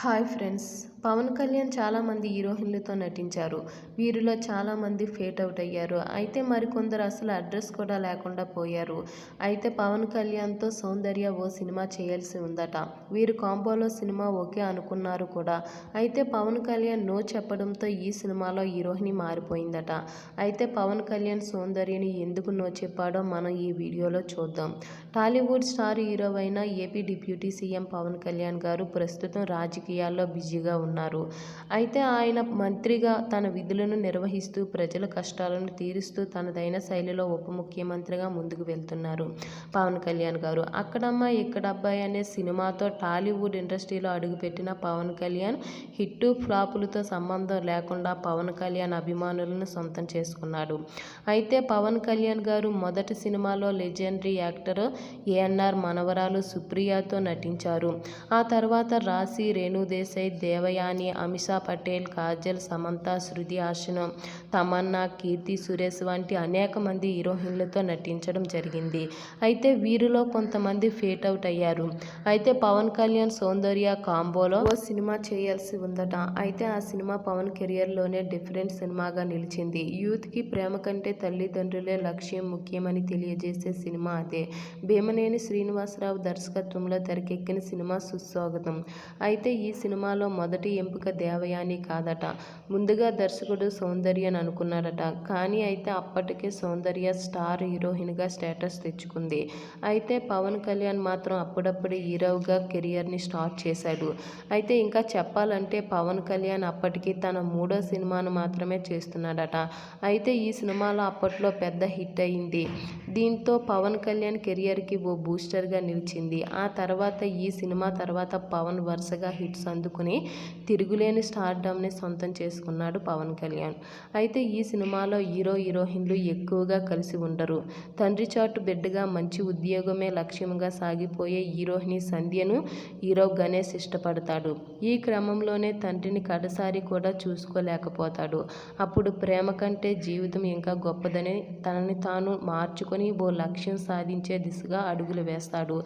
Hi friends, Pawan Kalyan చాలామంది హీరోయిన్లతో నటించారు. వీరిలో చాలామంది ఫేట్ అవుట్ అయ్యారు. అయితే మరికొందరు అసలు అడ్రస్ కూడా లేకుండా పోయారు. అయితే పవన్ కళ్యాణ్తో సౌందర్య ఓ సినిమా చేయాల్సి ఉందట. వీరు కాంబోలో సినిమా ఓకే అనుకున్నారు కూడా. అయితే పవన్ కళ్యాణ్ నో చెప్పడంతో ఈ సినిమాలో హీరోయిన్ మారిపోయిందట. అయితే పవన్ కళ్యాణ్ సౌందర్యని ఎందుకు నో చెప్పాడో మనం ఈ వీడియోలో చూద్దాం. టాలీవుడ్ స్టార్ హీరో అయిన AP deputy CM Pawan Kalyan గారు ప్రస్తుతం రాజకీయాల్లో బిజీగా ఉన్నారు. అయితే ఆయన మంత్రిగా తన విధులను నిర్వహిస్తూ ప్రజల కష్టాలను తీరుస్తూ తనదైన శైలిలో ఉప ముఖ్యమంత్రిగా ముందుకు వెళ్తున్నారు పవన్ కళ్యాణ్ గారు. అక్కడమ్మ ఇక్కడబ్బాయి అనే సినిమాతో టాలీవుడ్ ఇండస్ట్రీలో అడుగుపెట్టిన పవన్ కళ్యాణ్ హిట్టు ఫ్లాపులతో సంబంధం లేకుండా పవన్ కళ్యాణ్ అభిమానులను సొంతం చేసుకున్నాడు. అయితే పవన్ కళ్యాణ్ గారు మొదటి సినిమాలో లెజెండరీ యాక్టర్ ఏఎన్నార్ మనవరాలు సుప్రియతో నటించారు. ఆ తర్వాత రాశి, రేణుదేశాయ్, దేవయాని, అమిషా పటేల్, కాజల్, సమంత, శృతి హాసన్, తమన్నా, కీర్తి సురేష్ వంటి అనేక మంది హీరోయిన్లతో నటించడం జరిగింది. అయితే వీరిలో కొంతమంది ఫేట్ అవుట్ అయ్యారు. అయితే పవన్ కళ్యాణ్ సౌందర్య కాంబోలో ఓ సినిమా చేయాల్సి ఉందట. అయితే ఆ సినిమా పవన్ కెరియర్లోనే డిఫరెంట్ సినిమాగా నిలిచింది. యూత్కి ప్రేమ కంటే తల్లిదండ్రులే లక్ష్యం ముఖ్యమని తెలియజేసే సినిమా అదే. భీమనేని శ్రీనివాసరావు దర్శకత్వంలో తెరకెక్కిన సినిమా సుస్వాగతం. అయితే ఈ సినిమాలో మొదటి ఎంపిక దేవయాని కాదట. ముందుగా దర్శకుడు సౌందర్యని అనుకున్నాడట. కానీ అయితే అప్పటికే సౌందర్య స్టార్ హీరోయిన్గా స్టేటస్ తెచ్చుకుంది. అయితే పవన్ కళ్యాణ్ మాత్రం అప్పుడప్పుడే హీరోగా కెరియర్ని స్టార్ట్ చేశాడు. అయితే ఇంకా చెప్పాలంటే పవన్ కళ్యాణ్ అప్పటికి తన మూడో సినిమాను మాత్రమే చేస్తున్నాడట. అయితే ఈ సినిమాలో అప్పట్లో పెద్ద హిట్ అయింది. దీంతో పవన్ కళ్యాణ్ కెరియర్కి ఓ బూస్టర్గా నిలిచింది. ఆ తర్వాత ఈ సినిమా తర్వాత పవన్ వరుసగా హిట్స్ అందుకుని తిరుగులేని స్టార్డమ్ని సొంతం చేసుకున్నాడు పవన్ కళ్యాణ్. అయితే ఈ సినిమాలో హీరో హీరోయిన్లు ఎక్కువగా కలిసి ఉండరు. తండ్రి చాటు బిడ్డగా మంచి ఉద్యోగమే లక్ష్యంగా సాగిపోయే హీరోయిన్ సంధ్యను హీరో గణేష్ ఇష్టపడతాడు. ఈ క్రమంలోనే తండ్రిని కడసారి కూడా చూసుకోలేకపోతాడు. అప్పుడు ప్రేమ కంటే జీవితం ఇంకా గొప్పదని తనని తాను మార్చుకొని ఓ లక్ష్యం సాధించే దిశగా అడుగులు వేస్తాడు.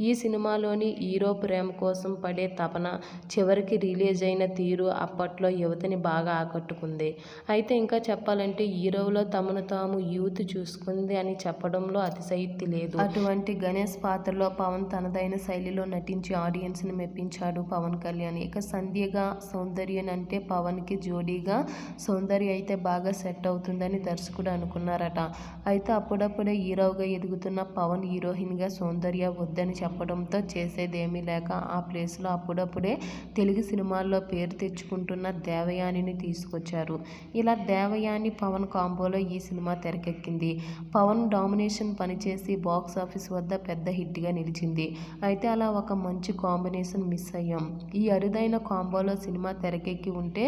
ఈ సినిమాలోని హీరో ప్రేమ కోసం పడే తపన, చివరికి రిలీజ్ అయిన తీరు అప్పట్లో యువతని బాగా ఆకట్టుకుంది. అయితే ఇంకా చెప్పాలంటే హీరోలో తమను తాము యూత్ చూసుకుంది అని చెప్పడంలో అతిశయోక్తి లేదు. అటువంటి గణేష్ పాత్రలో పవన్ తనదైన శైలిలో నటించి ఆడియన్స్ని మెప్పించాడు పవన్ కళ్యాణ్. ఇక సంధ్యగా సౌందర్యన్ అంటే పవన్కి జోడీగా సౌందర్య అయితే బాగా సెట్ అవుతుందని దర్శకుడు అనుకున్నారట. అయితే అప్పుడప్పుడే హీరోగా ఎదుగుతున్న పవన్ హీరోయిన్గా సౌందర్య వద్దని చెప్పడంతో చేసేదేమీ లేక ఆ ప్లేస్లో అప్పుడప్పుడే తెలుగు సినిమాల్లో పేరు తెచ్చుకుంటున్న దేవయానిని తీసుకొచ్చారు. ఇలా దేవయాని పవన్ కాంబోలో ఈ సినిమా తెరకెక్కింది. పవన్ డామినేషన్ పనిచేసి బాక్స్ ఆఫీస్ వద్ద పెద్ద హిట్గా నిలిచింది. అయితే అలా ఒక మంచి కాంబినేషన్ మిస్ అయ్యాం. ఈ అరుదైన కాంబోలో సినిమా తెరకెక్కి ఉంటే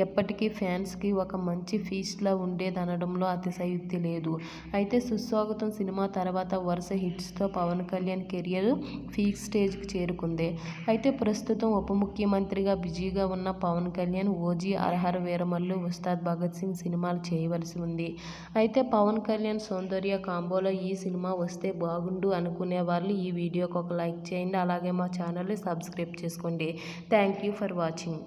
ఎప్పటికీ ఫ్యాన్స్కి ఒక మంచి ఫీస్ట్లా ఉండేదనడంలో అతిశయోక్తి లేదు. అయితే సుస్వాగతం సినిమా తర్వాత వరుస హిట్స్తో పవన్ కళ్యాణ్ కెరియర్ పీక్ స్టేజ్కి చేరుకుంది. అయితే ప్రస్తుతం ఉప ముఖ్యమంత్రిగా బిజీగా ఉన్న పవన్ కళ్యాణ్ ఓజీ, హరహర వీరమల్లు, ఉస్తాద్ భగత్ సింగ్ సినిమాలు చేయవలసి ఉంది. అయితే పవన్ కళ్యాణ్ సౌందర్య కాంబోలో ఈ సినిమా వస్తే బాగుండు అనుకునే వాళ్ళు ఈ వీడియోకి ఒక లైక్ చేయండి. అలాగే మా ఛానల్ని సబ్స్క్రైబ్ చేసుకోండి. Thank you for watching.